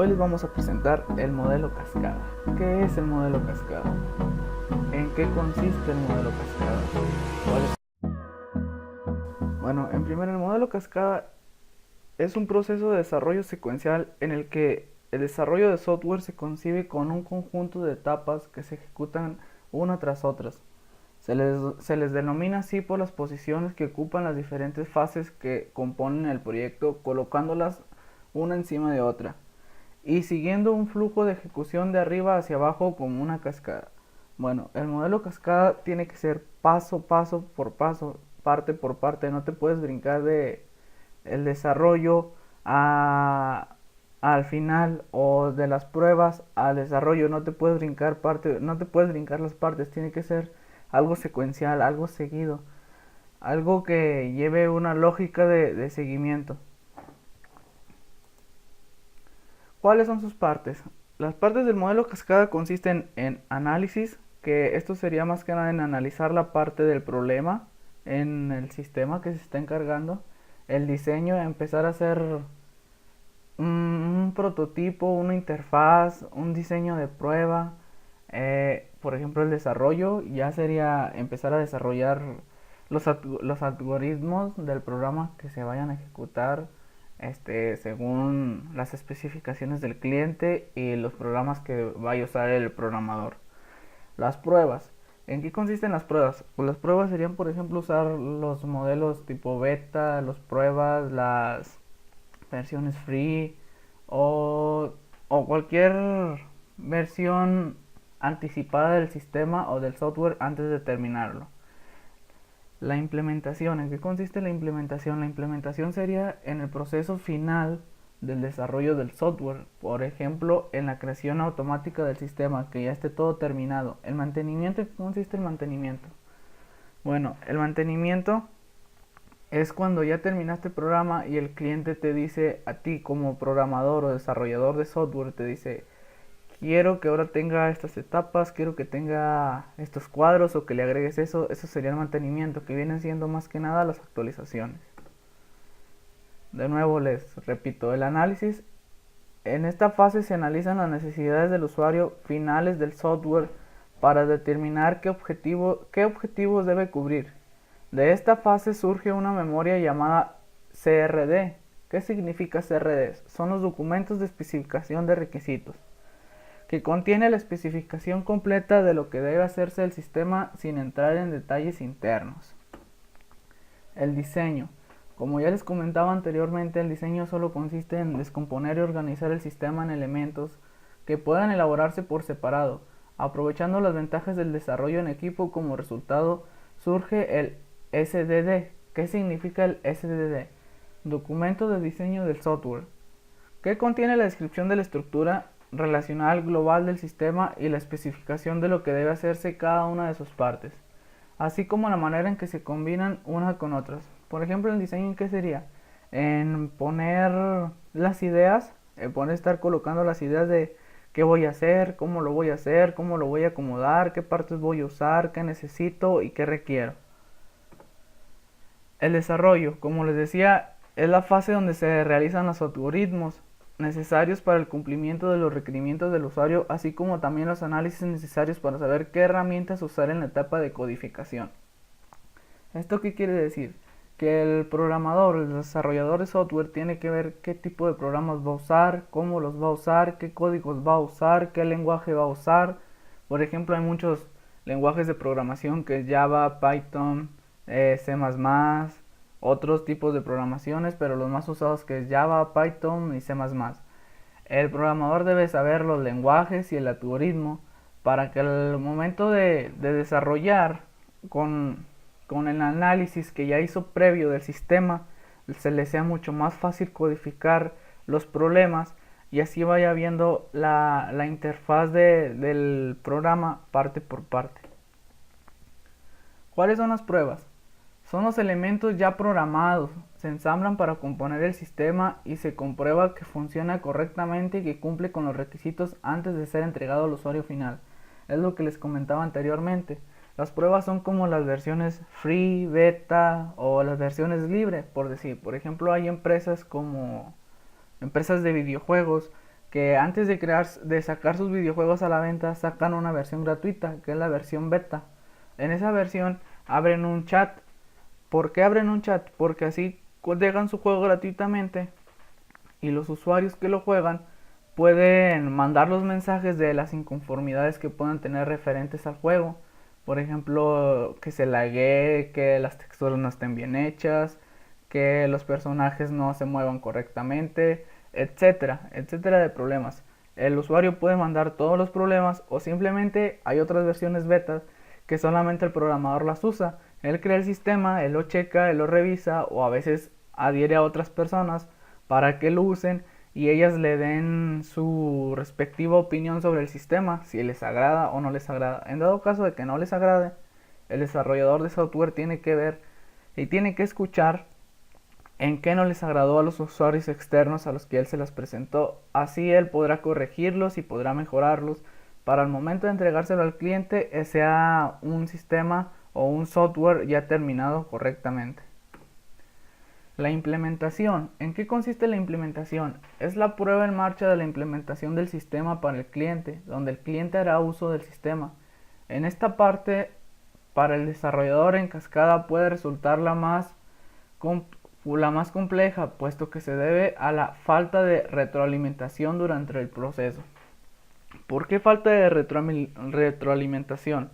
Hoy les vamos a presentar el modelo cascada. ¿Qué es el modelo cascada? ¿En qué consiste el modelo cascada? Bueno, en primer, el modelo cascada es un proceso de desarrollo secuencial en el que el desarrollo de software se concibe con un conjunto de etapas que se ejecutan una tras otras. Se les denomina así por las posiciones que ocupan las diferentes fases que componen el proyecto, colocándolas una encima de otra y siguiendo un flujo de ejecución de arriba hacia abajo como una cascada. Bueno, el modelo cascada tiene que ser paso por paso, parte por parte. No te puedes brincar de el desarrollo al final, o de las pruebas al desarrollo. No te puedes brincar no te puedes brincar las partes. Tiene que ser algo secuencial, algo seguido, algo que lleve una lógica de seguimiento. ¿Cuáles son sus partes? Las partes del modelo cascada consisten en análisis, que esto sería más que nada en analizar la parte del problema en el sistema que se está encargando. El diseño, empezar a hacer un prototipo, una interfaz, un diseño de prueba. Por ejemplo, el desarrollo ya sería empezar a desarrollar los algoritmos del programa que se vayan a ejecutar según las especificaciones del cliente y los programas que vaya a usar el programador. Las pruebas. ¿En qué consisten las pruebas? Pues las pruebas serían, por ejemplo, usar los modelos tipo beta, las pruebas, las versiones free o cualquier versión anticipada del sistema o del software antes de terminarlo. La implementación. ¿En qué consiste la implementación? La implementación sería en el proceso final del desarrollo del software. Por ejemplo, en la creación automática del sistema, que ya esté todo terminado. El mantenimiento. ¿En qué consiste el mantenimiento? Bueno, el mantenimiento es cuando ya terminaste el programa y el cliente te dice a ti como programador o desarrollador de software, te dice: quiero que ahora tenga estas etapas, quiero que tenga estos cuadros, o que le agregues eso. Eso sería el mantenimiento, que vienen siendo más que nada las actualizaciones. De nuevo les repito, el análisis. En esta fase se analizan las necesidades del usuario finales del software para determinar qué objetivos debe cubrir. De esta fase surge una memoria llamada CRD. ¿Qué significa CRD? Son los documentos de especificación de requisitos, que contiene la especificación completa de lo que debe hacerse el sistema sin entrar en detalles internos. El diseño. Como ya les comentaba anteriormente, el diseño solo consiste en descomponer y organizar el sistema en elementos que puedan elaborarse por separado. Aprovechando las ventajas del desarrollo en equipo, como resultado surge el SDD. ¿Qué significa el SDD? Documento de diseño del software, que contiene la descripción de la estructura relacional global del sistema y la especificación de lo que debe hacerse cada una de sus partes, así como la manera en que se combinan unas con otras. Por ejemplo, el diseño, ¿en qué sería? En poner las ideas, poner estar colocando las ideas de qué voy a hacer, cómo lo voy a hacer, cómo lo voy a acomodar, qué partes voy a usar, qué necesito y qué requiero. El desarrollo, como les decía, es la fase donde se realizan los algoritmos necesarios para el cumplimiento de los requerimientos del usuario, así como también los análisis necesarios para saber qué herramientas usar en la etapa de codificación. ¿Esto qué quiere decir? Que el programador, el desarrollador de software, tiene que ver qué tipo de programas va a usar, cómo los va a usar, qué códigos va a usar, qué lenguaje va a usar. Por ejemplo, hay muchos lenguajes de programación, que es Java, Python, C++, otros tipos de programaciones, pero los más usados que es Java, Python y C++. El programador debe saber los lenguajes y el algoritmo para que al momento de desarrollar con el análisis que ya hizo previo del sistema, se le sea mucho más fácil codificar los problemas y así vaya viendo la interfaz del programa parte por parte. ¿Cuáles son las pruebas? Son los elementos ya programados, se ensamblan para componer el sistema y se comprueba que funciona correctamente y que cumple con los requisitos antes de ser entregado al usuario final. Es lo que les comentaba anteriormente. Las pruebas son como las versiones free, beta o las versiones libres, por decir. Por ejemplo, hay empresas como empresas de videojuegos que antes de sacar sus videojuegos a la venta sacan una versión gratuita, que es la versión beta. En esa versión abren un chat. ¿Por qué abren un chat? Porque así dejan su juego gratuitamente y los usuarios que lo juegan pueden mandar los mensajes de las inconformidades que puedan tener referentes al juego. Por ejemplo, que se laguee, que las texturas no estén bien hechas, que los personajes no se muevan correctamente, etcétera, etcétera de problemas. El usuario puede mandar todos los problemas o simplemente hay otras versiones betas que solamente el programador las usa. Él crea el sistema, él lo checa, él lo revisa o a veces adhiere a otras personas para que lo usen y ellas le den su respectiva opinión sobre el sistema, si les agrada o no les agrada. En dado caso de que no les agrade, el desarrollador de software tiene que ver y tiene que escuchar en qué no les agradó a los usuarios externos a los que él se las presentó. Así él podrá corregirlos y podrá mejorarlos para el momento de entregárselo al cliente sea un sistema o un software ya terminado correctamente. La implementación. ¿En qué consiste la implementación? Es la prueba en marcha de la implementación del sistema para el cliente, donde el cliente hará uso del sistema. En esta parte, para el desarrollador en cascada puede resultar la más compleja, puesto que se debe a la falta de retroalimentación durante el proceso. ¿Por qué falta de retroalimentación?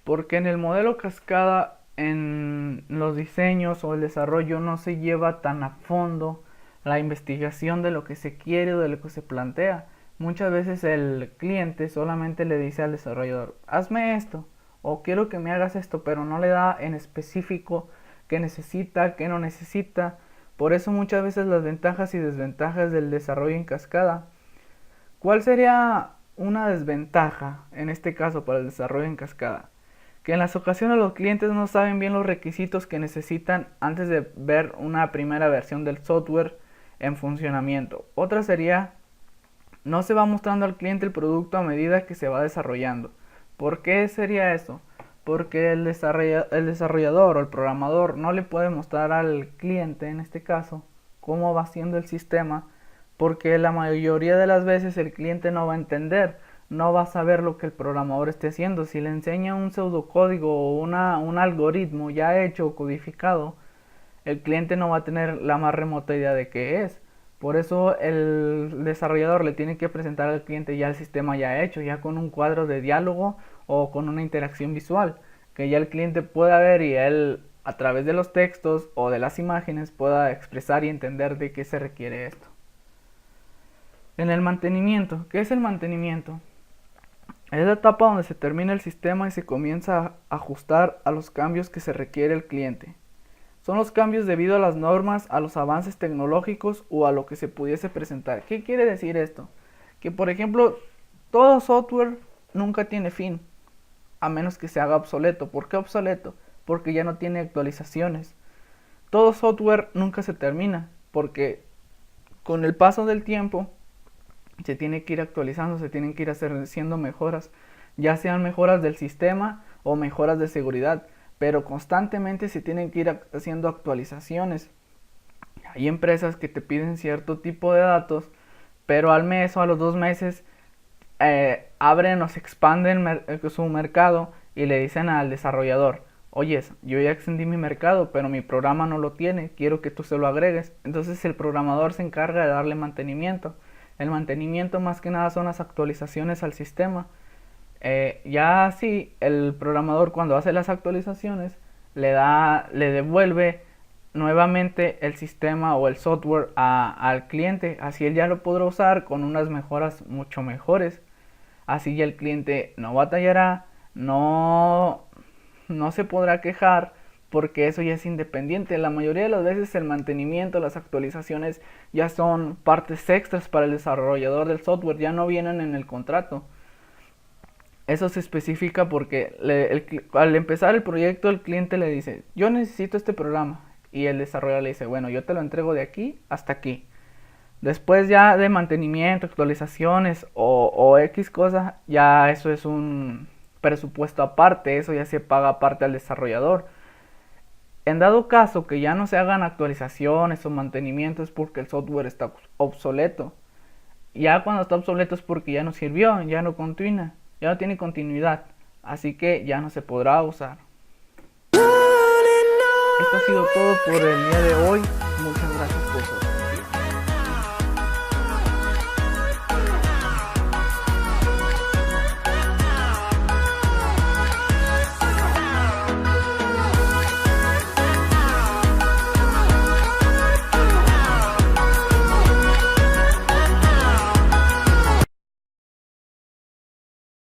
Porque en el modelo cascada, en los diseños o el desarrollo no se lleva tan a fondo la investigación de lo que se quiere o de lo que se plantea. Muchas veces el cliente solamente le dice al desarrollador, hazme esto o quiero que me hagas esto, pero no le da en específico qué necesita, qué no necesita. Por eso muchas veces las ventajas y desventajas del desarrollo en cascada. ¿Cuál sería una desventaja en este caso para el desarrollo en cascada? Que en las ocasiones los clientes no saben bien los requisitos que necesitan antes de ver una primera versión del software en funcionamiento. Otra sería, no se va mostrando al cliente el producto a medida que se va desarrollando. ¿Por qué sería eso? Porque el desarrollador o el programador no le puede mostrar al cliente, en este caso, cómo va siendo el sistema, porque la mayoría de las veces el cliente no va a entender, no va a saber lo que el programador esté haciendo. Si le enseña un pseudocódigo o un algoritmo ya hecho o codificado, el cliente no va a tener la más remota idea de qué es. Por eso el desarrollador le tiene que presentar al cliente ya el sistema ya hecho, ya con un cuadro de diálogo o con una interacción visual, que ya el cliente pueda ver y él a través de los textos o de las imágenes pueda expresar y entender de qué se requiere esto. En el mantenimiento, ¿qué es el mantenimiento? Es la etapa donde se termina el sistema y se comienza a ajustar a los cambios que se requiere el cliente. Son los cambios debido a las normas, a los avances tecnológicos o a lo que se pudiese presentar. ¿Qué quiere decir esto? Que por ejemplo, todo software nunca tiene fin, a menos que se haga obsoleto. ¿Por qué obsoleto? Porque ya no tiene actualizaciones. Todo software nunca se termina, porque con el paso del tiempo se tiene que ir actualizando, se tienen que ir haciendo mejoras, ya sean mejoras del sistema o mejoras de seguridad, pero constantemente se tienen que ir haciendo actualizaciones. Hay empresas que te piden cierto tipo de datos, pero al mes o a los 2 meses abren o se expanden su mercado y le dicen al desarrollador, oye, yo ya extendí mi mercado, pero mi programa no lo tiene, quiero que tú se lo agregues. Entonces el programador se encarga de darle mantenimiento. El mantenimiento más que nada son las actualizaciones al sistema. Ya así el programador cuando hace las actualizaciones le devuelve nuevamente el sistema o el software al cliente. Así él ya lo podrá usar con unas mejoras mucho mejores. Así ya el cliente no batallará, no se podrá quejar, porque eso ya es independiente. La mayoría de las veces el mantenimiento, las actualizaciones ya son partes extras para el desarrollador del software, ya no vienen en el contrato. Eso se especifica porque al empezar el proyecto el cliente le dice, yo necesito este programa, y el desarrollador le dice, bueno, yo te lo entrego de aquí hasta aquí. Después ya de mantenimiento, actualizaciones o X cosas, ya eso es un presupuesto aparte, eso ya se paga aparte al desarrollador. En dado caso que ya no se hagan actualizaciones o mantenimientos porque el software está obsoleto, Ya cuando está obsoleto es porque ya no sirvió, ya no continúa, ya no tiene continuidad, así que ya no se podrá usar. Esto ha sido todo por el día de hoy. Muchas gracias por